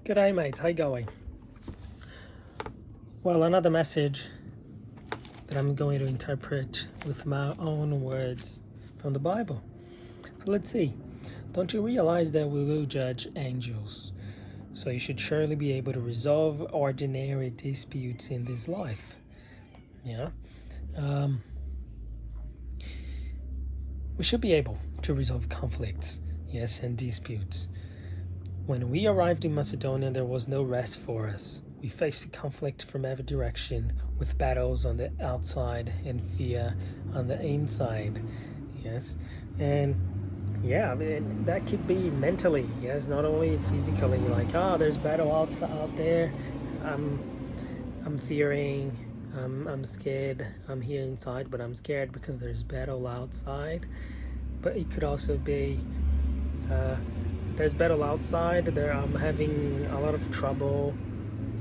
G'day mates, how you going? Well, another message that I'm going to interpret with my own words from the Bible. So let's see. Don't you realize that we will judge angels? So you should surely be able to resolve ordinary disputes in this life. Yeah. We should be able to resolve conflicts, yes, and disputes. When we arrived in Macedonia, there was no rest for us. We faced conflict from every direction, with battles on the outside and fear on the inside. Yes, and yeah, I mean, that could be mentally, yes, not only physically. Like, there's battle out there. I'm fearing. I'm scared. I'm here inside, but I'm scared because there's battle outside. But it could also be. There's battle outside. I'm having a lot of trouble.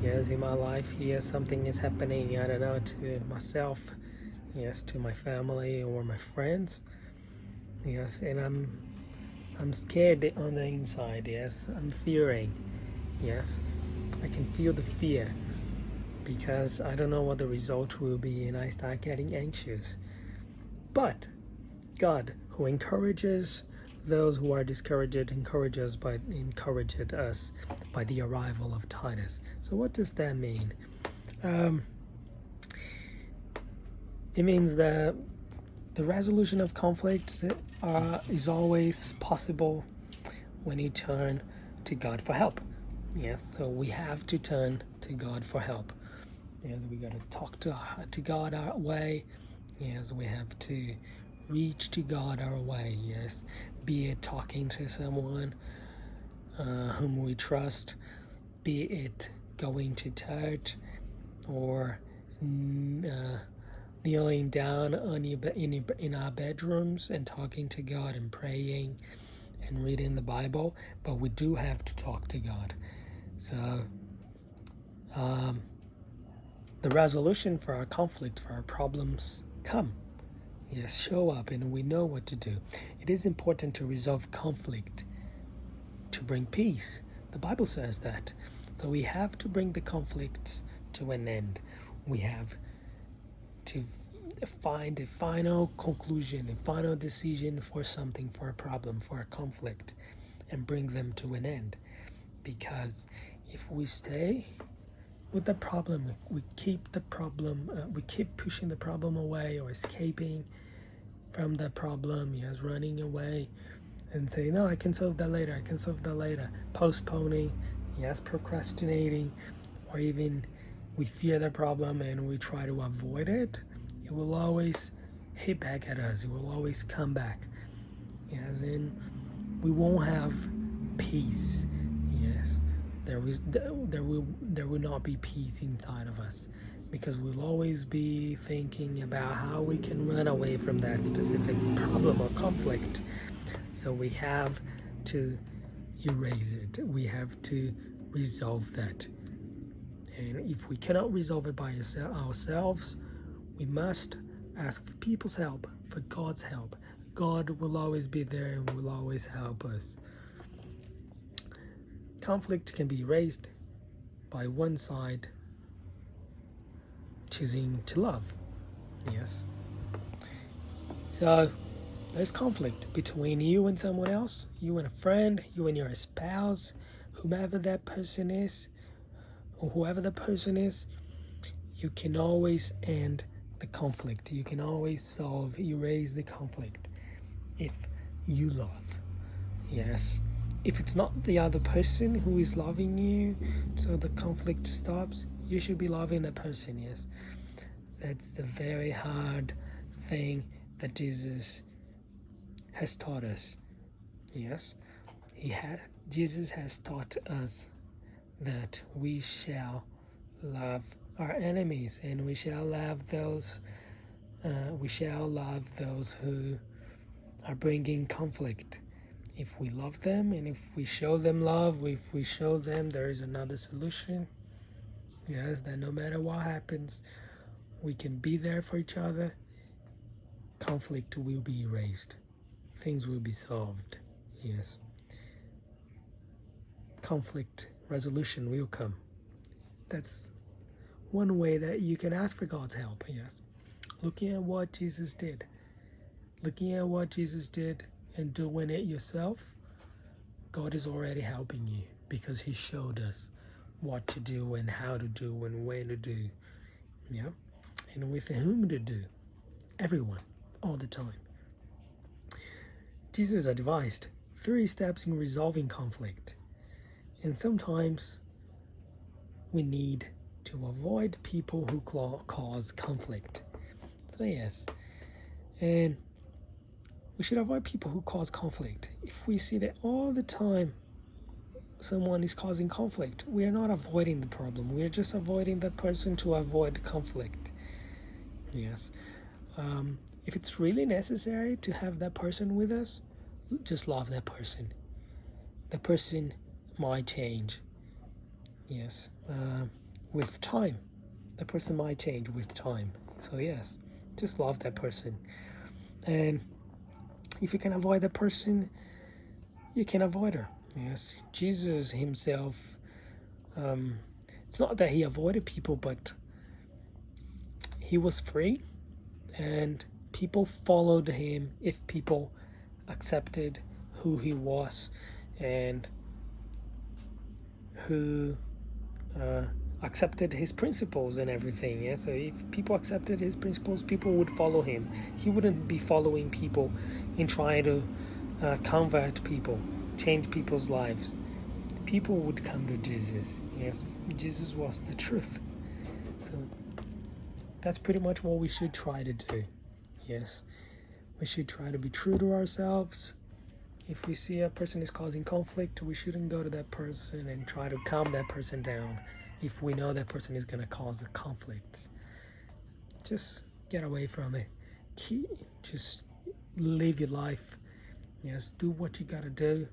Yes, in my life here, something is happening. I don't know, to myself. Yes, to my family or my friends. Yes, and I'm scared on the inside. Yes, I'm fearing. Yes, I can feel the fear because I don't know what the result will be, and I start getting anxious. But God, who encourages those who are discouraged, encourages us by the arrival of Titus. So what does that mean? It means that the resolution of conflict is always possible when you turn to God for help. Yes, so we have to turn to God for help. Yes, we got to talk to God our way. Yes, we have to reach to God our way. Yes, be it talking to someone whom we trust, be it going to church, or kneeling down in our bedrooms and talking to God and praying and reading the Bible. But we do have to talk to God. So the resolution for our conflict, for our problems, come. Yes, show up, and we know what to do. It is important to resolve conflict, to bring peace. The Bible says that. So we have to bring the conflicts to an end. We have to find a final conclusion, a final decision for something, for a problem, for a conflict, and bring them to an end. Because if we stay with the problem, we keep pushing the problem away or escaping from the problem, yes, running away and say, no, I can solve that later, postponing, yes, procrastinating, or even we fear the problem and we try to avoid it, it will always hit back at us. It will always come back. Yes, and we won't have peace. Yes, there will not be peace inside of us, because we'll always be thinking about how we can run away from that specific problem or conflict. So we have to erase it. We have to resolve that. And if we cannot resolve it by ourselves, we must ask for people's help, for God's help. God will always be there and will always help us. Conflict can be erased by one side choosing to love. Yes. So there's conflict between you and someone else, you and a friend, you and your spouse, whomever that person is, or whoever the person is. You can always end the conflict. You can always erase the conflict if you love. Yes. If it's not the other person who is loving you, so the conflict stops, you should be loving the person. Yes. That's a very hard thing that Jesus has taught us. Yes. Jesus has taught us that we shall love our enemies, and we shall love those who are bringing conflict. If we love them, and if we show them love, if we show them there is another solution, yes, that no matter what happens, we can be there for each other, conflict will be erased. Things will be solved. Yes. Conflict resolution will come. That's one way that you can ask for God's help, yes. Looking at what Jesus did. Looking at what Jesus did and doing it yourself, God is already helping you because he showed us what to do and how to do and when to do, yeah, and with whom to do. Everyone, all the time. Jesus advised 3 steps in resolving conflict, and sometimes we need to avoid people who cause conflict. So yes, and we should avoid people who cause conflict. If we see that all the time someone is causing conflict, we are not avoiding the problem. We are just avoiding that person to avoid conflict. Yes. If it's really necessary to have that person with us, just love that person. The person might change. Yes. With time. The person might change with time. So yes, just love that person. And if you can avoid that person, you can avoid her. Yes. Jesus himself, it's not that he avoided people, but he was free and people followed him if people accepted who he was and who accepted his principles and everything. Yeah? So if people accepted his principles, people would follow him. He wouldn't be following people and trying to convert people, change people's lives. People would come to Jesus. Yes, Jesus was the truth. So that's pretty much what we should try to do. Yes, we should try to be true to ourselves. If we see a person is causing conflict, we shouldn't go to that person and try to calm that person down. If we know that person is going to cause a conflict, just get away from it. Just live your life. Yes, do what you got to do.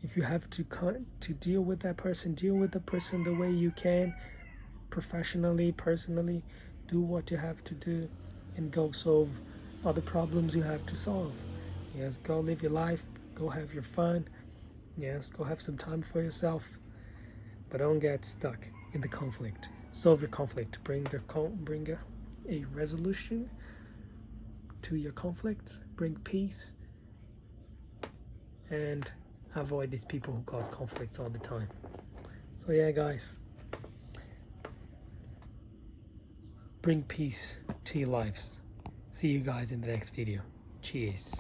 If you have to deal with that person, deal with the person the way you can, professionally, personally. Do what you have to do and go solve other problems you have to solve. Yes, go live your life, go have your fun. Yes, go have some time for yourself, but don't get stuck in the conflict. Solve your conflict. Bring a resolution to your conflict. Bring peace, and avoid these people who cause conflicts all the time. So yeah, guys, bring peace to your lives. See you guys in the next video. Cheers.